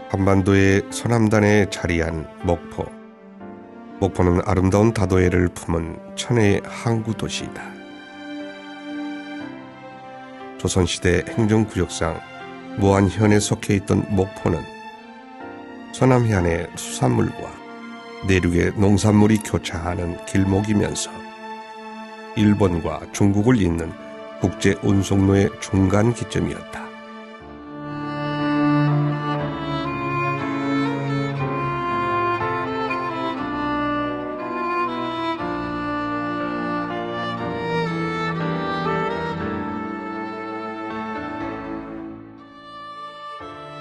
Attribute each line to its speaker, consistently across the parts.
Speaker 1: 한반도의 서남단에 자리한 목포. 목포는 아름다운 다도해를 품은 천혜의 항구 도시이다. 조선시대 행정구역상 무안현에 속해 있던 목포는 서남해안의 수산물과 내륙의 농산물이 교차하는 길목이면서 일본과 중국을 잇는 국제 운송로의 중간 기점이었다.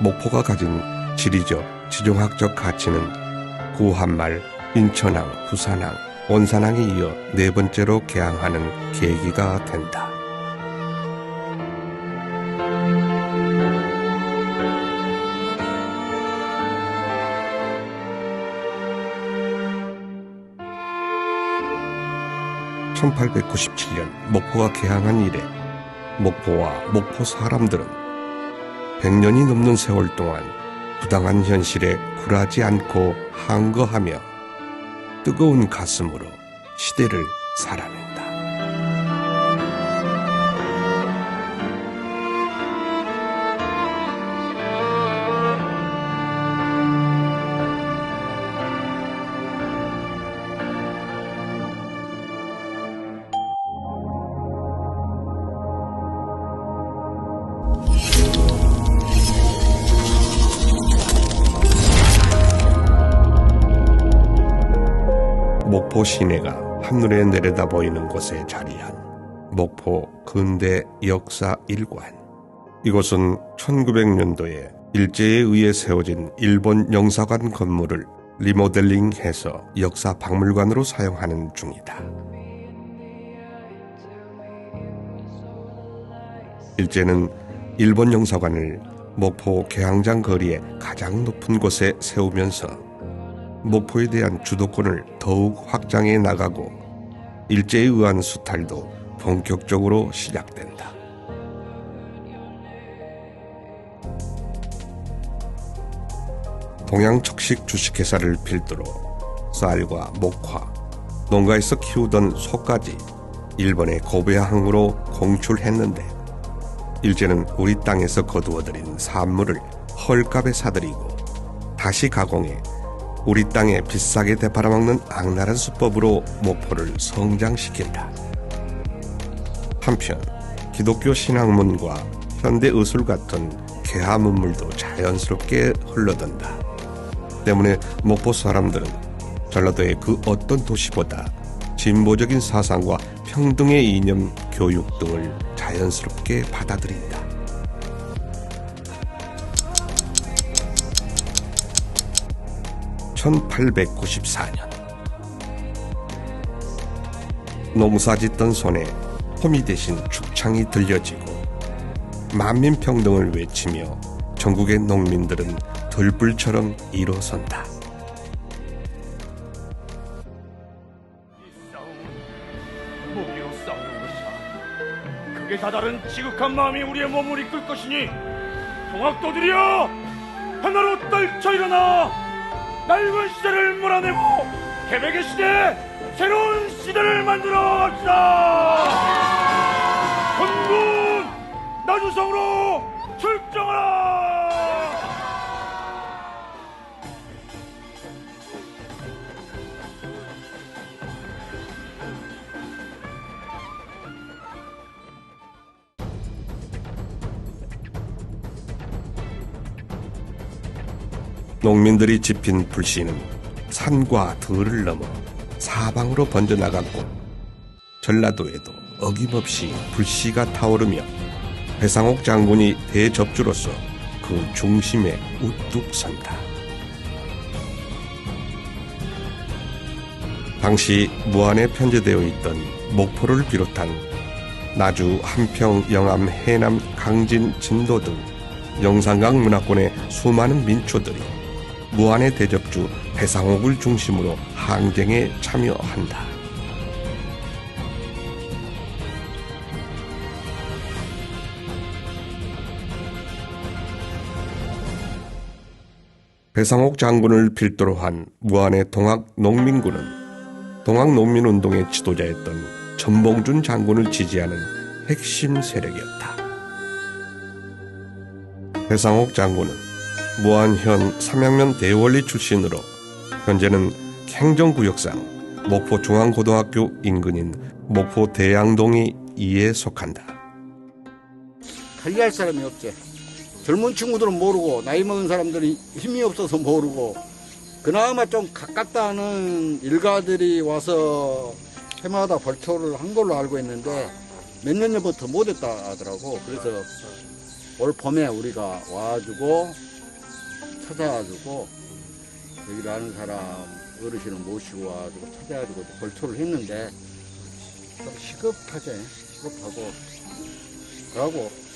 Speaker 1: 목포가 가진 지리적, 지정학적 가치는 구한말, 인천항, 부산항, 원산항에 이어 네 번째로 개항하는 계기가 된다. (1897년) 목포가 개항한 이래 목포와 목포 사람들은 100년이 넘는 세월 동안 부당한 현실에 굴하지 않고 항거하며 뜨거운 가슴으로 시대를 살아낸다. 목포 시내가 한눈에 내려다 보이는 곳에 자리한 목포 근대 역사 일관. 이곳은 1900년도에 일제에 의해 세워진 일본 영사관 건물을 리모델링해서 역사 박물관으로 사용하는 중이다. 일제는 일본 영사관을 목포 개항장 거리의 가장 높은 곳에 세우면서 목포에 대한 주도권을 더욱 확장해 나가고 일제에 의한 수탈도 본격적으로 시작된다. 동양척식 주식회사를 필두로 쌀과 목화, 농가에서 키우던 소까지 일본의 고베 항으로 공출했는데 일제는 우리 땅에서 거두어들인 산물을 헐값에 사들이고 다시 가공해 우리 땅에 비싸게 되팔아먹는 악랄한 수법으로 목포를 성장시킨다. 한편 기독교 신학문과 현대 의술 같은 개화 문물도 자연스럽게 흘러든다. 때문에 목포 사람들은 전라도의 그 어떤 도시보다 진보적인 사상과 평등의 이념, 교육 등을 자연스럽게 받아들인다. (1894년) 농사짓던 손에 호미 대신 죽창이 들려지고 만민평등을 외치며 전국의 농민들은 들불처럼 일어선다.
Speaker 2: 무기로 싸우는 것이다. 극에 다다른 지극한 마음이 우리의 몸을 이끌 것이니 동학도들이여 하나로 떨쳐 일어나 낡은 시대를 몰아내고 계백의 시대, 새로운 시대를 만들어 갑시다. 건군 나주성으로 출정하라.
Speaker 1: 농민들이 지핀 불씨는 산과 들을 넘어 사방으로 번져나갔고 전라도에도 어김없이 불씨가 타오르며 배상옥 장군이 대접주로서 그 중심에 우뚝 선다. 당시 무안에 편제되어 있던 목포를 비롯한 나주, 한평, 영암, 해남, 강진, 진도 등 영산강 문화권의 수많은 민초들이 무안의 대접주 배상옥을 중심으로 항쟁에 참여한다. 배상옥 장군을 필두로 한 무안의 동학농민군은 동학농민운동의 지도자였던 전봉준 장군을 지지하는 핵심 세력이었다. 배상옥 장군은 무안현 삼양면 대원리 출신으로 현재는 행정구역상 목포중앙고등학교 인근인 목포대양동이 이에 속한다.
Speaker 3: 관리할 사람이 없지. 젊은 친구들은 모르고 나이 먹은 사람들이 힘이 없어서 모르고 그나마 좀 가깝다 하는 일가들이 와서 해마다 벌초를 한 걸로 알고 있는데 몇 년 전부터 못했다 하더라고. 그래서 올 봄에 우리가 와가지고 찾아가지고 여기를 아는 사람 어르신을 모시고 와가지고 찾아가지고 벌초를 했는데 좀 시급하죠. 시급하고 그러고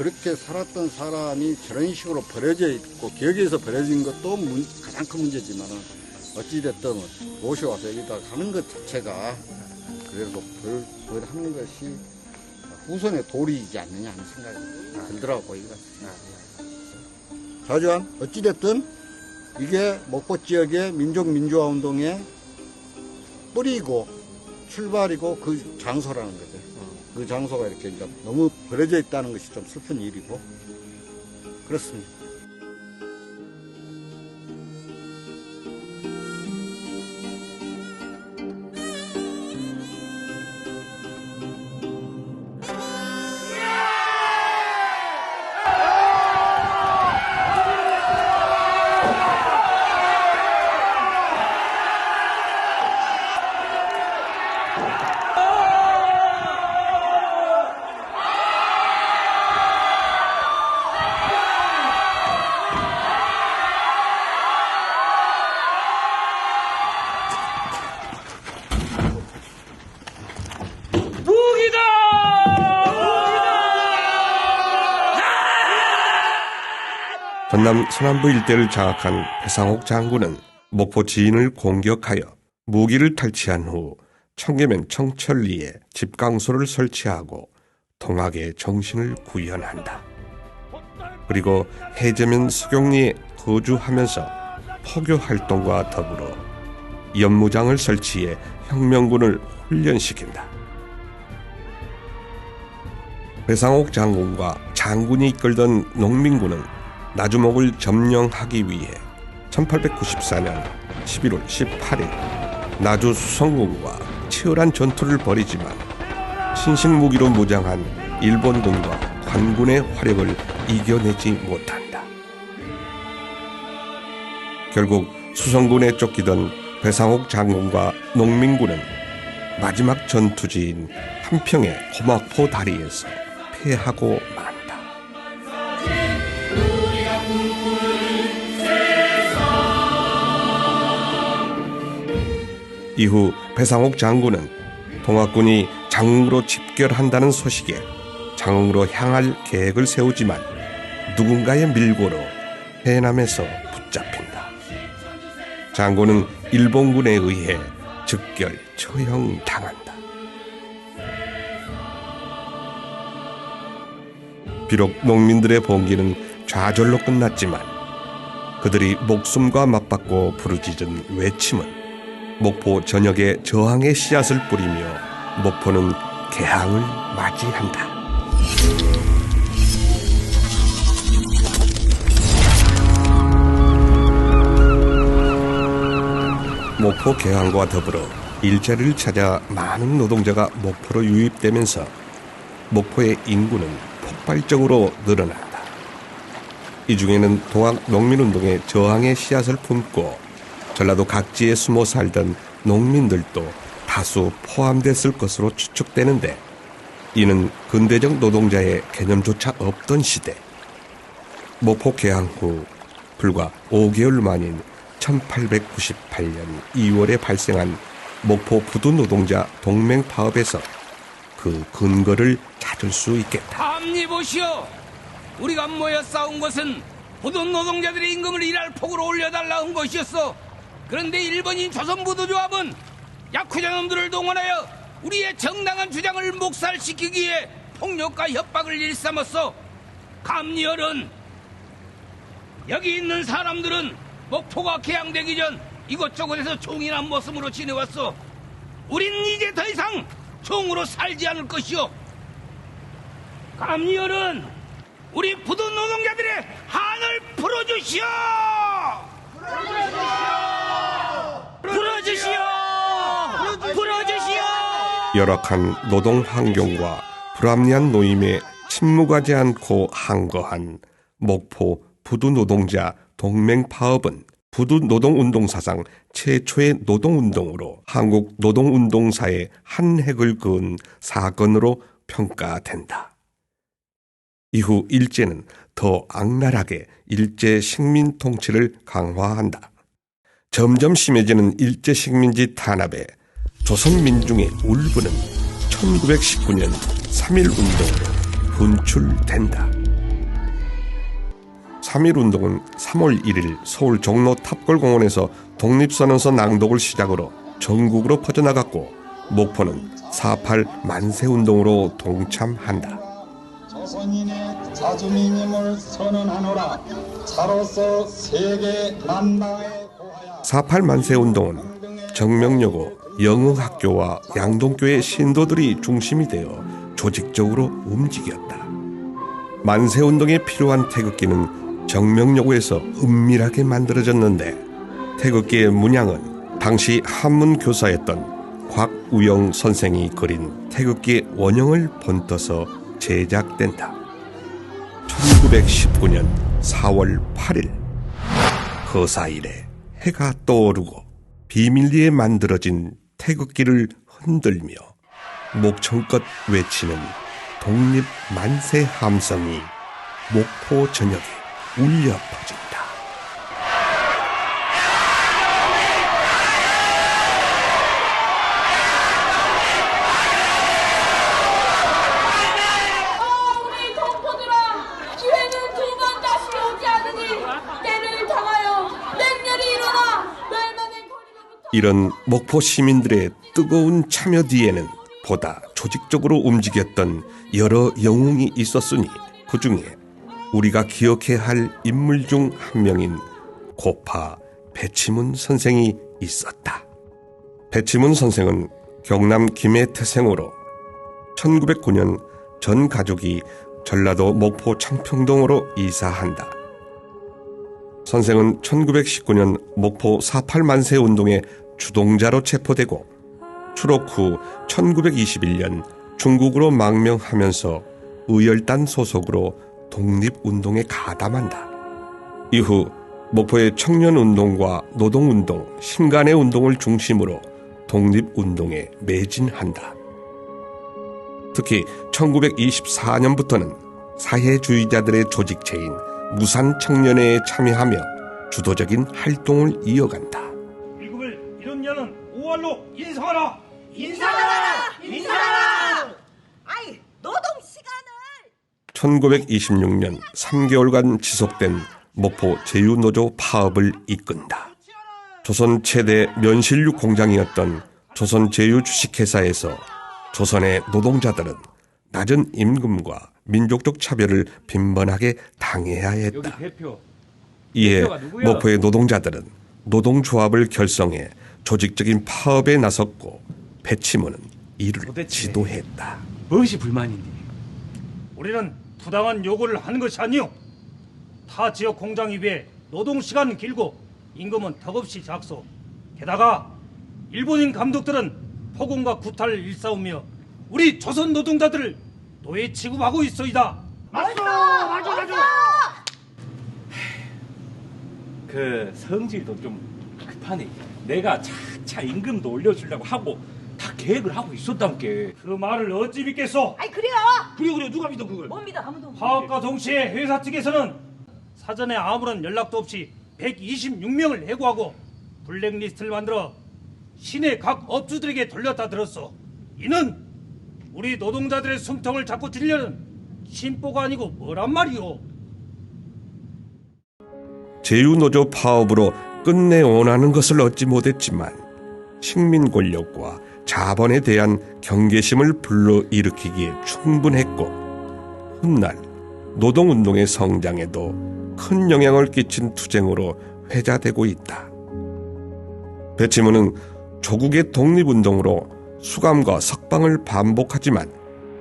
Speaker 3: 그렇게 살았던 사람이 저런 식으로 버려져 있고 기억에서 버려진 것도 가장 큰 문제지만은 어찌됐든 모셔와서 여기다 하는 것 자체가 그래도 벌 하는 것이 후손의 도리이지 않느냐 하는 생각이 들더라고. 이거. 자주한 어찌됐든 이게 목포 지역의 민족민주화 운동의 뿌리고 출발이고 그 장소라는 거죠. 그 장소가 이렇게 이제 너무 버려져 있다는 것이 좀 슬픈 일이고 그렇습니다.
Speaker 1: 전남 서남부 일대를 장악한 배상옥 장군은 목포 지인을 공격하여 무기를 탈취한 후 청계면 청천리에 집강소를 설치하고 동학의 정신을 구현한다. 그리고 해제면 서경리에 거주하면서 포교 활동과 더불어 연무장을 설치해 혁명군을 훈련시킨다. 배상옥 장군과 장군이 이끌던 농민군은 나주목을 점령하기 위해 1894년 11월 18일 나주 수성군과 치열한 전투를 벌이지만 신식무기로 무장한 일본군과 관군의 화력을 이겨내지 못한다. 결국 수성군에 쫓기던 배상옥 장군과 농민군은 마지막 전투지인 한평의 고막포 다리에서 패하고 만다. 이후 배상옥 장군은 동학군이 장흥으로 집결한다는 소식에 장흥으로 향할 계획을 세우지만 누군가의 밀고로 해남에서 붙잡힌다. 장군은 일본군에 의해 즉결 처형당한다. 비록 농민들의 봉기는 좌절로 끝났지만 그들이 목숨과 맞받고 부르짖은 외침은 목포 전역에 저항의 씨앗을 뿌리며 목포는 개항을 맞이한다. 목포 개항과 더불어 일자리를 찾아 많은 노동자가 목포로 유입되면서 목포의 인구는 폭발적으로 늘어난다. 이 중에는 동학 농민운동의 저항의 씨앗을 품고 전라도 각지에 숨어 살던 농민들도 다수 포함됐을 것으로 추측되는데 이는 근대적 노동자의 개념조차 없던 시대 목포 개항 후 불과 5개월 만인 1898년 2월에 발생한 목포 부두 노동자 동맹 파업에서 그 근거를 찾을 수 있겠다.
Speaker 4: 감리 보시오. 우리가 모여 싸운 것은 부두 노동자들의 임금을 일할 폭으로 올려달라 한 것이었어. 그런데 일본인 조선부두조합은 야쿠자놈들을 동원하여 우리의 정당한 주장을 묵살시키기 위해 폭력과 협박을 일삼았어. 감리어른, 여기 있는 사람들은 목포가 개항되기 전 이곳저곳에서 총이란 모습으로 지내왔어. 우린 이제 더 이상 총으로 살지 않을 것이오. 감리원은 우리 부두 노동자들의 한을 풀어주시오. 풀어주시오.
Speaker 1: 열악한 노동 환경과 불합리한 노임에 침묵하지 않고 항거한 목포 부두 노동자 동맹 파업은 부두 노동운동 사상 최초의 노동운동으로 한국 노동운동사의 한 획을 그은 사건으로 평가된다. 이후 일제는 더 악랄하게 일제 식민 통치를 강화한다. 점점 심해지는 일제 식민지 탄압에 조선 민중의 울분은 1919년 3.1운동으로 분출된다. 3.1운동은 3월 1일 서울 종로 탑골공원에서 독립선언서 낭독을 시작으로 전국으로 퍼져나갔고 목포는 4.8 만세운동으로 동참한다.
Speaker 5: 조선인의 자주민임을 선언하노라. 차로서 세계 만방에 고하야.
Speaker 1: 4.8 만세운동은 정명여고, 영흥학교와 양동교의 신도들이 중심이 되어 조직적으로 움직였다. 만세운동에 필요한 태극기는 정명여고에서 은밀하게 만들어졌는데 태극기의 문양은 당시 한문교사였던 곽우영 선생이 그린 태극기의 원형을 본떠서 제작된다. 1919년 4월 8일 허사일에 해가 떠오르고 비밀리에 만들어진 태극기를 흔들며 목청껏 외치는 독립 만세 함성이 목포 전역에 울려 퍼진다.
Speaker 6: 우리 동포들아, 기회는 두 번 다시 오지 않으니 때를 당하여 맹렬히 일어나 멸망의 거리로부터.
Speaker 1: 이런 목포 시민들의 뜨거운 참여 뒤에는 보다 조직적으로 움직였던 여러 영웅이 있었으니 그 중에 우리가 기억해야 할 인물 중 한 명인 고파 배치문 선생이 있었다. 배치문 선생은 경남 김해 태생으로 1909년 전 가족이 전라도 목포 창평동으로 이사한다. 선생은 1919년 목포 4.8 만세 운동의 주동자로 체포되고 추록 후 1921년 중국으로 망명하면서 의열단 소속으로 독립운동에 가담한다. 이후 목포의 청년운동과 노동운동, 신간의 운동을 중심으로 독립운동에 매진한다. 특히 1924년부터는 사회주의자들의 조직체인 무산청년회에 참여하며 주도적인 활동을 이어간다.
Speaker 2: 일급을 잃은 자는 5월로 인상하라.
Speaker 6: 인사하라! 아이, 노동 시간을!
Speaker 1: 1926년 3개월간 지속된 목포 제휴노조 파업을 이끈다. 조선 최대 면실류 공장이었던 조선제휴주식회사에서 조선의 노동자들은 낮은 임금과 민족적 차별을 빈번하게 당해야 했다. 이에 목포의 노동자들은 노동조합을 결성해 조직적인 파업에 나섰고 배치문은 이를 지도했다.
Speaker 7: 무엇이 불만인데?
Speaker 2: 우리는 부당한 요구를 한 것이 아니오. 타 지역 공장에 비해 노동 시간은 길고 임금은 턱없이 작소. 게다가 일본인 감독들은 폭언과 구타를 일삼으며 우리 조선 노동자들을 노예 취급하고 있어이다. 맞아.
Speaker 7: 그 성질도 좀 급하네. 내가 차차 임금도 올려주려고 하고 다 계획을 하고 있었단께.
Speaker 2: 그 말을 어찌 믿겠소?
Speaker 6: 아이, 그래요!
Speaker 7: 그래 누가 믿어 그걸?
Speaker 6: 못 믿어, 아무도.
Speaker 2: 파업과 동시에 회사 측에서는 사전에 아무런 연락도 없이 126명을 해고하고 블랙리스트를 만들어 시내 각 업주들에게 돌렸다 들었어. 이는 우리 노동자들의 숨통을 잡고 들려는 심보가 아니고 뭐란 말이오.
Speaker 1: 제휴노조 파업으로 끝내 원하는 것을 얻지 못했지만 식민 권력과 자본에 대한 경계심을 불러일으키기에 충분했고 훗날 노동운동의 성장에도 큰 영향을 끼친 투쟁으로 회자되고 있다. 배치문은 조국의 독립운동으로 수감과 석방을 반복하지만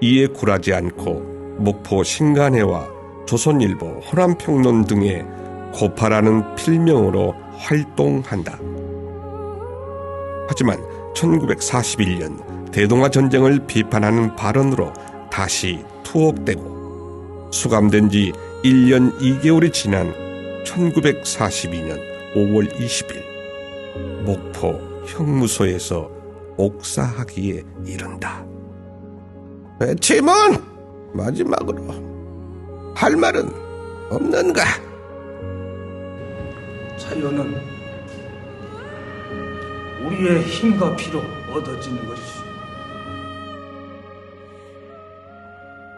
Speaker 1: 이에 굴하지 않고 목포 신간회와 조선일보 호남평론 등의 고파라는 필명으로 활동한다. 하지만 1941년 대동아전쟁을 비판하는 발언으로 다시 투옥되고 수감된 지 1년 2개월이 지난 1942년 5월 20일 목포 형무소에서 옥사하기에 이른다. 배치문! 마지막으로 할 말은 없는가?
Speaker 2: 자유는 우리의 힘과 피로 얻어지는 것이오.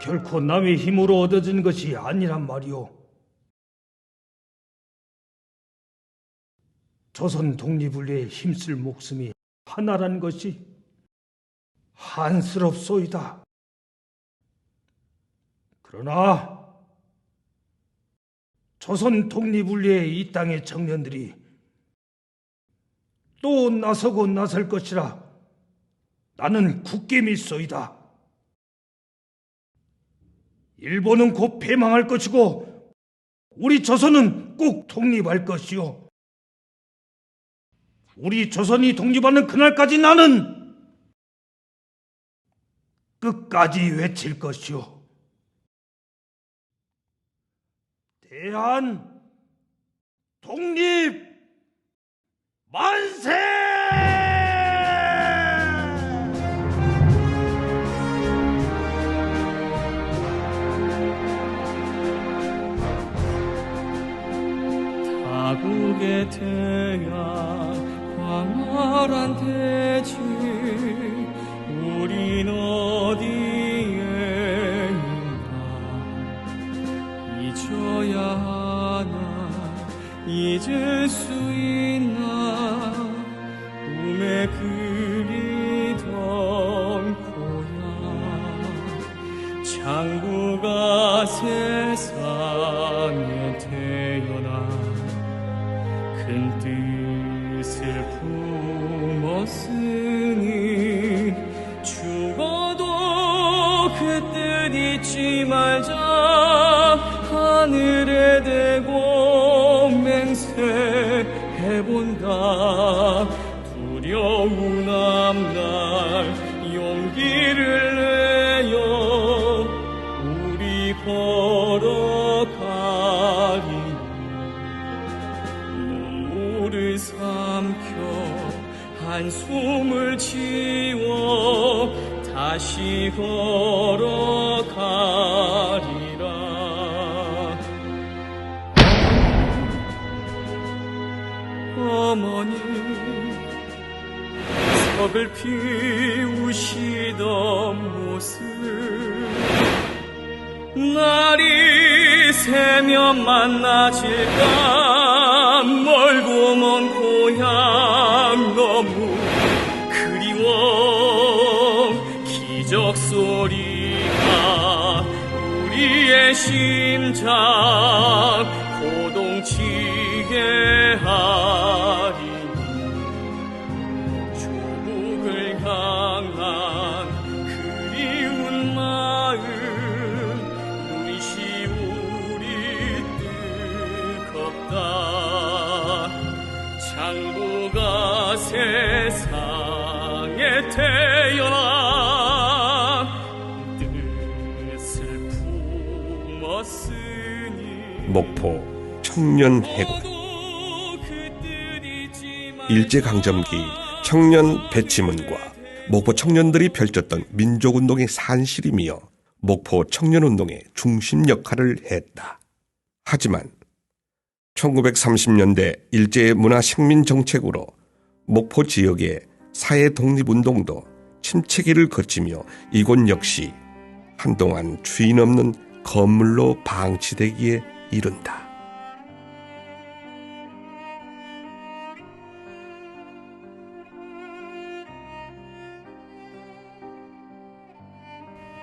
Speaker 2: 결코 남의 힘으로 얻어지는 것이 아니란 말이오. 조선 독립을 위해 힘쓸 목숨이 하나란 것이 한스럽소이다. 그러나 조선 독립을 위해 이 땅의 청년들이 또 나서고 나설 것이라 나는 굳게 믿소이다. 일본은 곧 패망할 것이고 우리 조선은 꼭 독립할 것이요. 우리 조선이 독립하는 그날까지 나는 끝까지 외칠 것이요. 대한 독립 만세!
Speaker 8: 타국의 태양 광활한 대지 우린 어디에 있나 잊어야 하나 잊을 수 있나 꿈에 그리던 고향 창부가 세상에 태어나 큰 뜻을 품었으니 죽어도 그 뜻 잊지 말자 하늘에 대고 맹세해본다 두려운 앞날 용기를 내어 우리 걸어가리 눈물을 삼켜 한숨을 지워 다시 걸어가리라. 어머니 서글피 우시던 모습 날이 새면 만나질까 멀고 먼 고향 너무 그리워 기적 소리가 우리의 심장 고동치게 하리니 조국을 향한 그리운 마음 눈시울이 뜨겁다 창부가 세상에 태어나 뜻을 품었으니
Speaker 1: 목포 청년 해군 일제강점기 청년 배치문과 목포 청년들이 펼쳤던 민족운동의 산실이며 목포 청년운동의 중심 역할을 했다. 하지만 1930년대 일제의 문화식민 정책으로 목포 지역의 사회 독립운동도 침체기를 거치며 이곳 역시 한동안 주인 없는 건물로 방치되기에 이른다.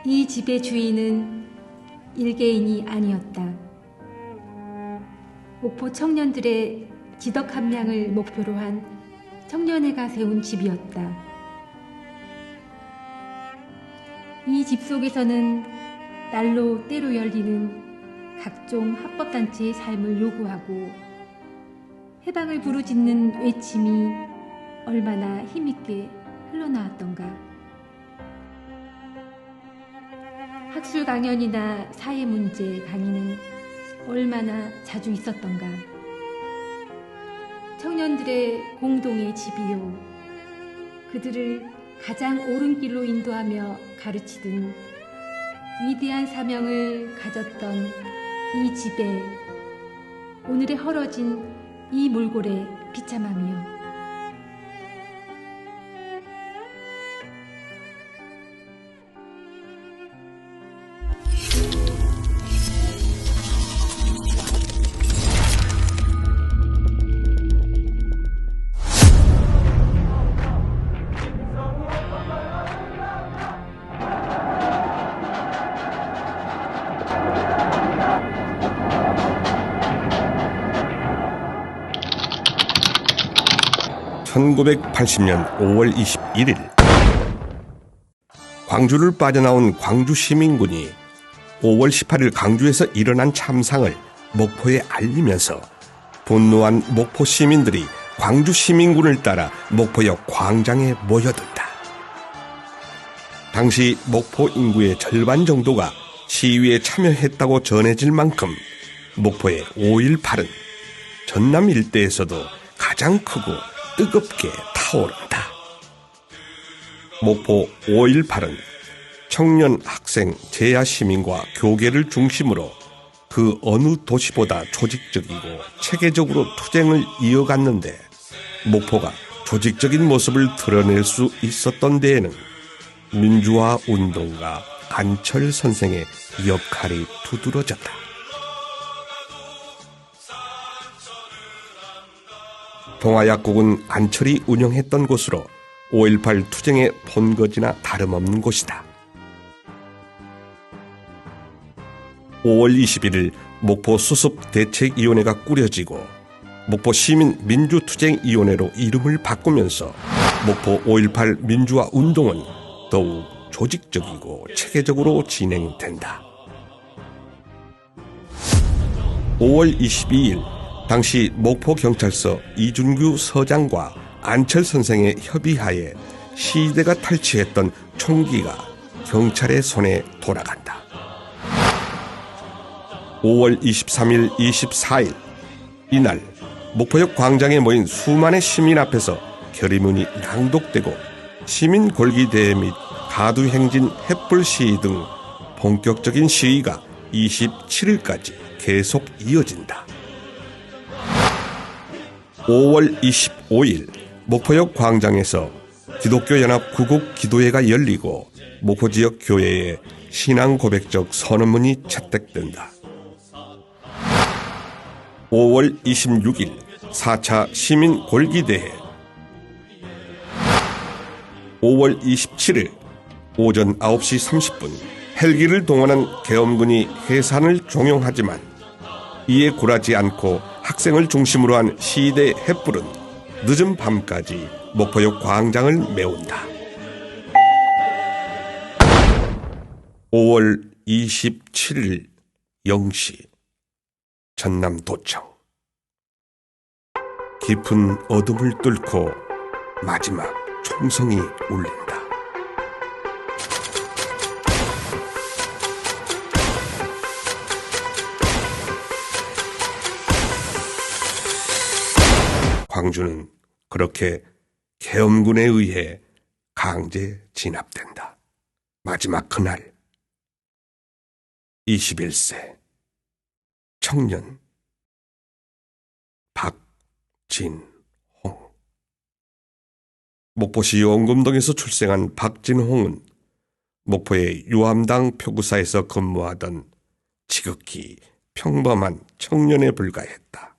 Speaker 9: 이 집의 주인은 일개인이 아니었다. 목포 청년들의 지덕 함량을 목표로 한 청년회가 세운 집이었다. 이 집 속에서는 날로 때로 열리는 각종 합법단체의 삶을 요구하고 해방을 부르짖는 외침이 얼마나 힘있게 흘러나왔던가. 학술 강연이나 사회 문제 강의는 얼마나 자주 있었던가. 청년들의 공동의 집이요, 그들을 가장 옳은 길로 인도하며 가르치던 위대한 사명을 가졌던 이 집에 오늘의 헐어진 이 몰골의 비참함이요.
Speaker 1: (1980년 5월 21일) 광주를 빠져나온 광주 시민군이 5월 18일 강주에서 일어난 참상을 목포에 알리면서 분노한 목포 시민들이 광주 시민군을 따라 목포역 광장에 모여든다. 당시 목포 인구의 절반 정도가 시위에 참여했다고 전해질 만큼 목포의 5.18은 전남 일대에서도 가장 크고 뜨겁게 타오른다. 목포 5.18은 청년, 학생, 재야 시민과 교계를 중심으로 그 어느 도시보다 조직적이고 체계적으로 투쟁을 이어갔는데, 목포가 조직적인 모습을 드러낼 수 있었던 데에는 민주화 운동가 안철 선생의 역할이 두드러졌다. 동아약국은 안철이 운영했던 곳으로 5.18 투쟁의 본거지나 다름없는 곳이다. 5월 21일 목포 수습대책위원회가 꾸려지고 목포 시민민주투쟁위원회로 이름을 바꾸면서 목포 5.18 민주화 운동은 더욱 조직적이고 체계적으로 진행된다. 5월 22일 당시 목포경찰서 이준규 서장과 안철 선생의 협의하에 시위대가 탈취했던 총기가 경찰의 손에 돌아간다. 5월 23일, 24일 이날 목포역 광장에 모인 수많은 시민 앞에서 결의문이 낭독되고 시민 골기대회 및 가두행진 횃불 시위 등 본격적인 시위가 27일까지 계속 이어진다. 5월 25일 목포역 광장에서 기독교연합 구국 기도회가 열리고 목포 지역 교회에 신앙 고백적 선언문이 채택된다. 5월 26일 4차 시민 골기대회, 5월 27일 오전 9시 30분 헬기를 동원한 계엄군이 해산을 종용하지만 이에 굴하지 않고 학생을 중심으로 한 시위대 횃불은 늦은 밤까지 목포역 광장을 메운다. 5월 27일 0시 전남도청. 깊은 어둠을 뚫고 마지막 총성이 울린다. 광주는 그렇게 계엄군에 의해 강제 진압된다. 마지막 그날 21세 청년 박진홍. 목포시 원금동에서 출생한 박진홍은 목포의 유암당 표구사에서 근무하던 지극히 평범한 청년에 불과했다.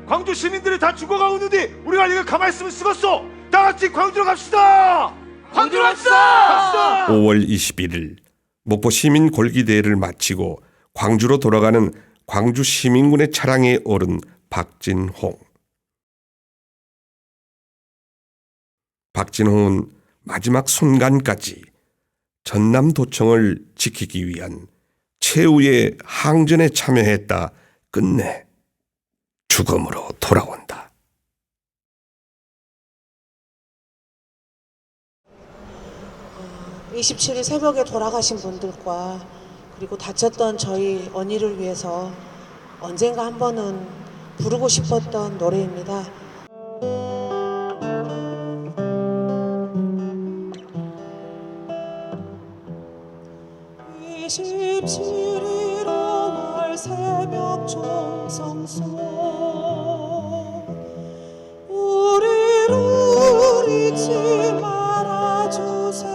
Speaker 10: 광주 시민들이 다 죽어가고 있는데 우리가 이거 가만히 있으면 쓰겠어. 다 같이 광주로 갑시다. 광주로 갑시다.
Speaker 1: 5월 21일 목포 시민 골기대회를 마치고 광주로 돌아가는 광주 시민군의 차량에 오른 박진홍. 박진홍은 마지막 순간까지 전남도청을 지키기 위한 최후의 항전에 참여했다 끝내 죽음으로 돌아온다.
Speaker 11: 27일 새벽에 돌아가신 분들과 그리고 다쳤던 저희 언니를 위해서 언젠가 한 번은 부르고 싶었던 노래입니다. 새벽 종성소 우리를 잊지 말아주세요.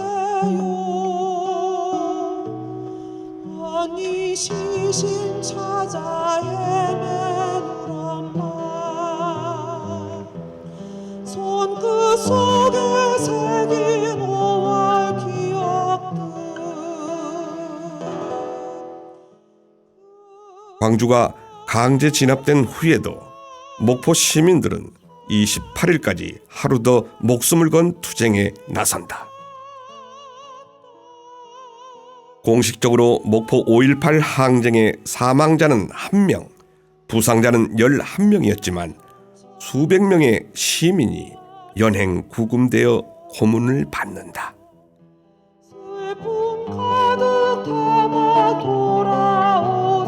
Speaker 11: 언니 시신 찾아 헤맨 우리 엄마 손끝 속에 새긴 5월 기억들.
Speaker 1: 광주가 강제 진압된 후에도 목포 시민들은 28일까지 하루 더 목숨을 건 투쟁에 나선다. 공식적으로 목포 5.18 항쟁의 사망자는 1명, 부상자는 11명이었지만 수백 명의 시민이 연행 구금되어 고문을 받는다.
Speaker 11: 슬픔 가득 담아 돌아오지요.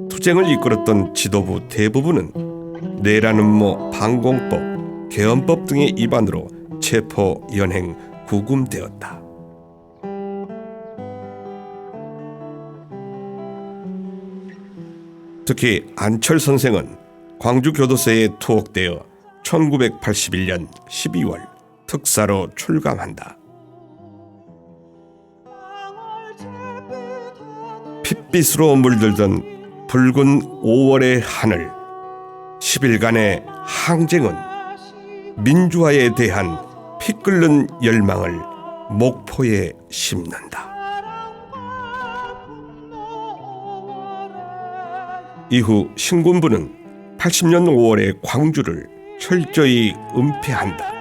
Speaker 1: 투쟁을 이끌었던 지도부 대부분은 내란음모 방공법, 계엄법 등의 위반으로 체포, 연행, 구금되었다. 특히 안철 선생은 광주교도소에 투옥되어 1981년 12월 특사로 출감한다. 핏빛으로 물들던 붉은 5월의 하늘, 10일간의 항쟁은 민주화에 대한 피 끓는 열망을 목포에 심는다. 이후 신군부는 80년 5월의 광주를 철저히 은폐한다.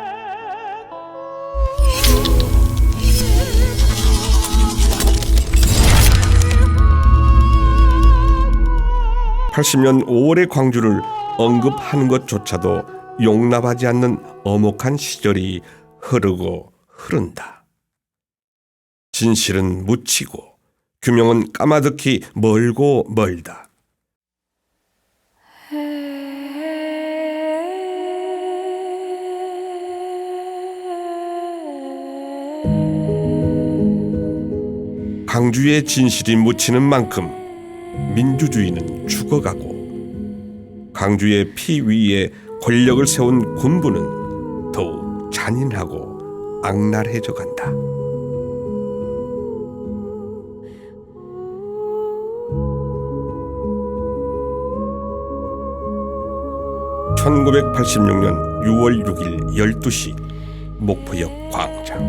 Speaker 1: 80년 5월의 광주를 언급하는 것조차도 용납하지 않는 엄혹한 시절이 흐르고 흐른다. 진실은 묻히고 규명은 까마득히 멀고 멀다. 광주의 진실이 묻히는 만큼 민주주의는 죽어가고 광주의 피 위에 권력을 세운 군부는 더욱 잔인하고 악랄해져 간다. (1986년 6월 6일 12시) 목포역 광장.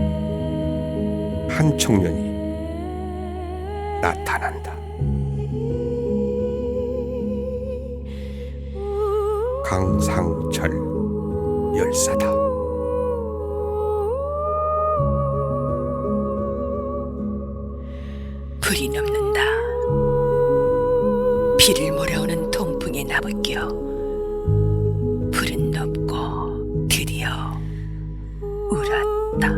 Speaker 1: 한 청년이 나타난다. 강상철 열사다.
Speaker 12: 불이 넘는다. 비를 몰아오는 동풍에 나부껴 불은 높고 드디어 울었다.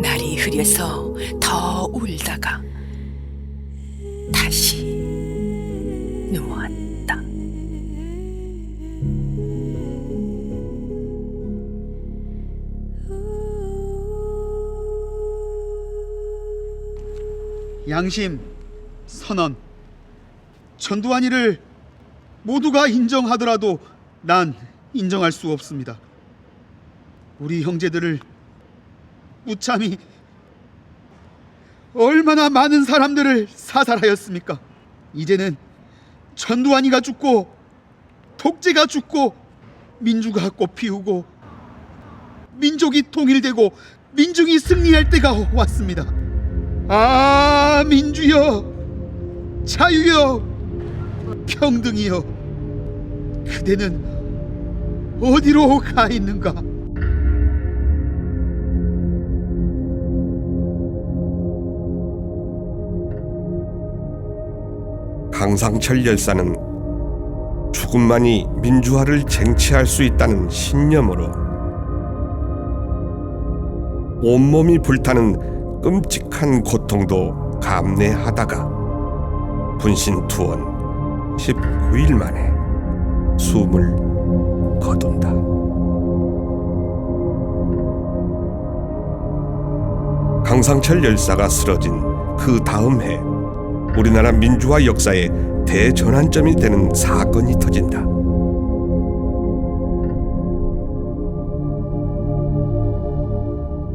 Speaker 12: 날이 흐려서 더 울다가 다시 누웠다.
Speaker 13: 양심, 선언, 전두환이를 모두가 인정하더라도 난 인정할 수 없습니다. 우리 형제들을 무참히 얼마나 많은 사람들을 사살하였습니까? 이제는 전두환이가 죽고 독재가 죽고 민주가 꽃피우고 민족이 통일되고 민중이 승리할 때가 왔습니다. 아, 민주여, 자유여, 평등이여, 그대는 어디로 가 있는가?
Speaker 1: 강상철 열사는 죽음만이 민주화를 쟁취할 수 있다는 신념으로 온몸이 불타는 끔찍한 고통도 감내하다가 분신투원 19일 만에 숨을 거둔다. 강상철 열사가 쓰러진 그 다음 해 우리나라 민주화 역사의 대전환점이 되는 사건이 터진다.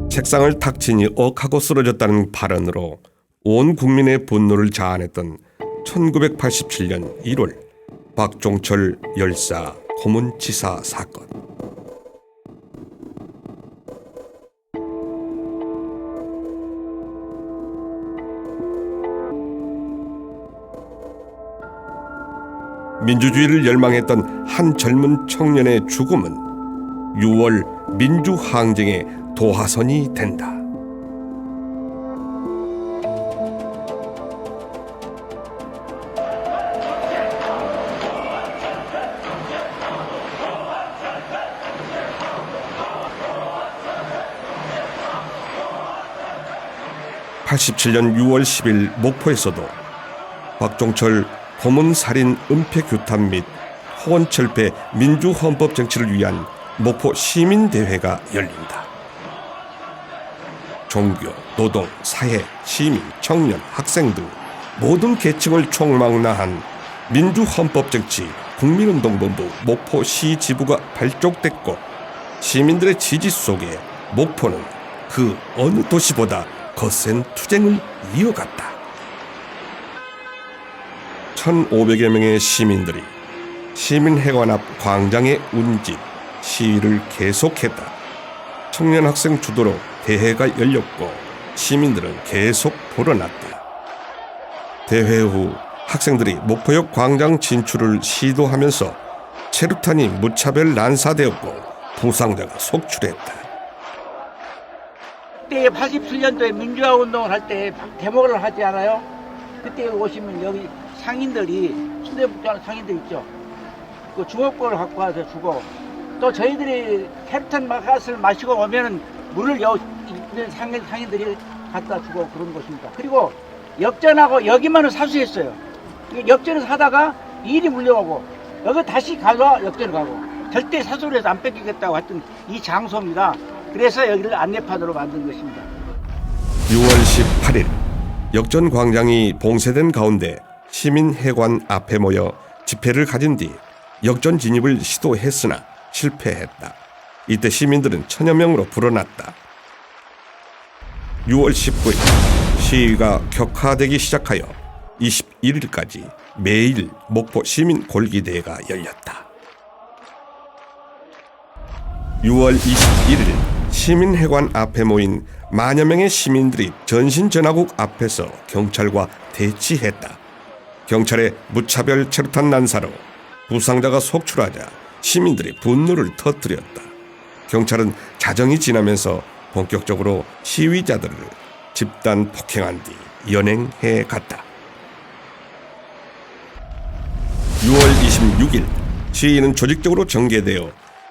Speaker 1: 책상을 탁 치니 억하고 쓰러졌다는 발언으로 온 국민의 분노를 자아냈던 1987년 1월 박종철 열사 고문치사 사건. 민주주의를 열망했던 한 젊은 청년의 죽음은 6월 민주항쟁의 도화선이 된다. (87년 6월 10일) 목포에서도 박종철 고문살인 은폐규탄 및 호원철폐 민주헌법 정치를 위한 목포 시민대회가 열린다. 종교, 노동, 사회, 시민, 청년, 학생 등 모든 계층을 총망라한 민주헌법 정치 국민운동본부 목포시 지부가 발족됐고 시민들의 지지 속에 목포는 그 어느 도시보다 거센 투쟁을 이어갔다. 1,500여 명의 시민들이 시민회관 앞 광장에 운집 시위를 계속했다. 청년 학생 주도로 대회가 열렸고 시민들은 계속 불어났다. 대회 후 학생들이 목포역 광장 진출을 시도하면서 체류탄이 무차별 난사되었고 부상자가 속출했다.
Speaker 14: 그때 87년도에 민주화 운동을 할 때 데모를 하지 않아요? 그때 오시면 여기 상인들이 순대북자는 상인들 있죠. 그 주먹밥을 갖고 와서 주고 또 저희들이 캡탄 가스를 마시고 오면은 물을 있는 상인들이 갖다 주고 그런 것입니다. 그리고 역전하고 여기만은 사수했어요. 역전을 하다가 일이 물려오고 여기 다시 가서 역전을 가고 절대 사수를 해서 안 뺏기겠다고 했던 이 장소입니다. 그래서 여기를 안내판으로 만든 것입니다.
Speaker 1: 6월 18일 역전 광장이 봉쇄된 가운데 시민회관 앞에 모여 집회를 가진 뒤 역전 진입을 시도했으나 실패했다. 이때 시민들은 1,000여 명으로 불어났다. 6월 19일 시위가 격화되기 시작하여 21일까지 매일 목포 시민 골기대회가 열렸다. 6월 21일 시민회관 앞에 모인 만여 명의 시민들이 전신전화국 앞에서 경찰과 대치했다. 경찰의 무차별 체류탄 난사로 부상자가 속출하자 시민들이 분노를 터뜨렸다. 경찰은 자정이 지나면서 본격적으로 시위자들을 집단 폭행한 뒤 연행해 갔다. 6월 26일 시위는 조직적으로 전개되어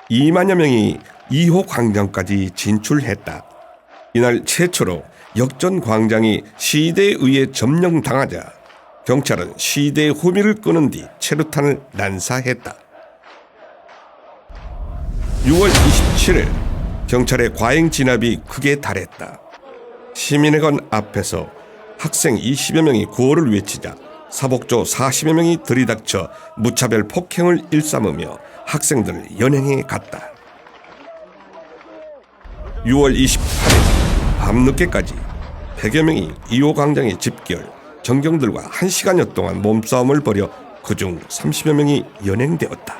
Speaker 1: 2만여 명이 2호 광장까지 진출했다. 이날 최초로 역전 광장이 시위대에 의해 점령당하자 경찰은 시위대의 후미를 끄는 뒤 체류탄을 난사했다. 6월 27일 경찰의 과잉 진압이 극에 달했다. 시민회관 앞에서 학생 20여 명이 구호를 외치자 사복조 40여 명이 들이닥쳐 무차별 폭행을 일삼으며 학생들을 연행해 갔다. 6월 28일 밤늦게까지 100여 명이 2호 광장에 집결, 정경들과 1시간여 동안 몸싸움을 벌여 그중 30여 명이 연행되었다.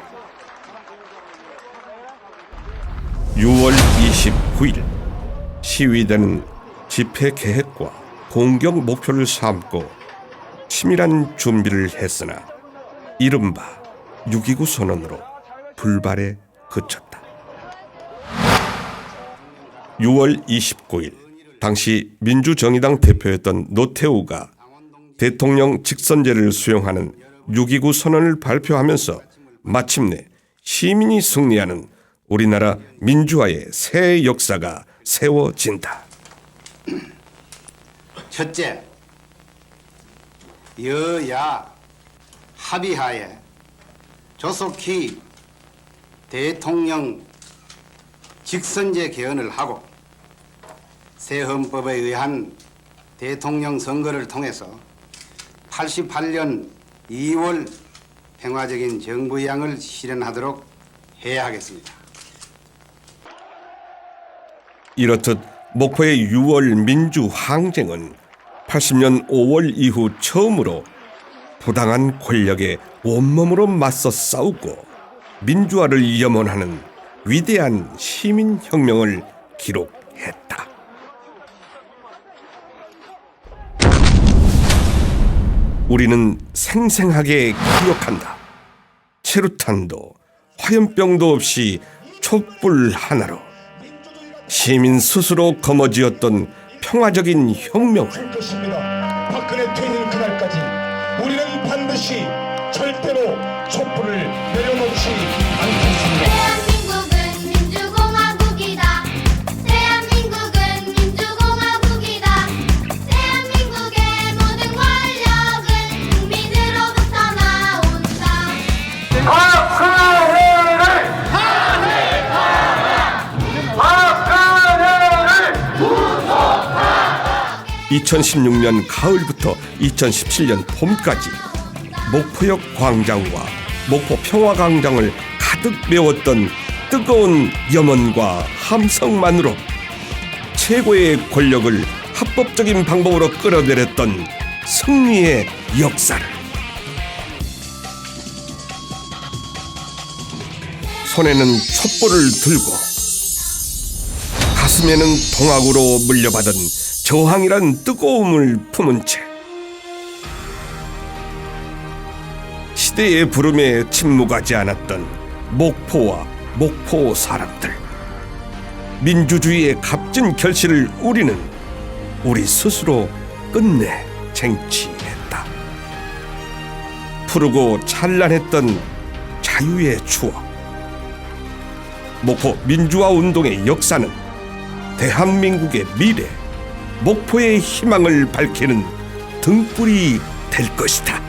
Speaker 1: 6월 29일 시위대는 집회 계획과 공격 목표를 삼고 치밀한 준비를 했으나 이른바 6.29 선언으로 불발에 그쳤다. 6월 29일 당시 민주정의당 대표였던 노태우가 대통령 직선제를 수용하는 6.29 선언을 발표하면서 마침내 시민이 승리하는 우리나라 민주화의 새 역사가 세워진다.
Speaker 15: 첫째, 여야 합의하에 조속히 대통령 직선제 개헌을 하고 새 헌법에 의한 대통령 선거를 통해서 88년 2월 평화적인 정부양을 실현하도록 해야 하겠습니다.
Speaker 1: 이렇듯 목포의 6월 민주항쟁은 80년 5월 이후 처음으로 부당한 권력에 온몸으로 맞서 싸우고 민주화를 염원하는 위대한 시민혁명을 기록했다. 우리는 생생하게 기억한다. 체류탄도 화염병도 없이 촛불 하나로 시민 스스로 거머쥐었던 평화적인 혁명을
Speaker 10: 것입니다. 박근혜 퇴진 그날까지 우리는 반드시 절대로 촛불을 내려놓지 않겠습니다.
Speaker 6: 대한민국은 민주공화국이다. 대한민국은 민주공화국이다. 대한민국의 모든 권력은 국민으로부터 나온다.
Speaker 10: 박근혜를 탄핵하라! 박근혜를 구속하라!
Speaker 1: 2016년 가을부터 2017년 봄까지 목포역 광장과 목포 평화광장을 가득 메웠던 뜨거운 염원과 함성만으로 최고의 권력을 합법적인 방법으로 끌어내렸던 승리의 역사를 손에는 촛불을 들고 가슴에는 동학으로 물려받은 저항이란 뜨거움을 품은 채 시대의 부름에 침묵하지 않았던 목포와 목포 사람들. 민주주의의 값진 결실을 우리는 우리 스스로 끝내 쟁취했다. 푸르고 찬란했던 자유의 추억. 목포 민주화 운동의 역사는 대한민국의 미래, 목포의 희망을 밝히는 등불이 될 것이다.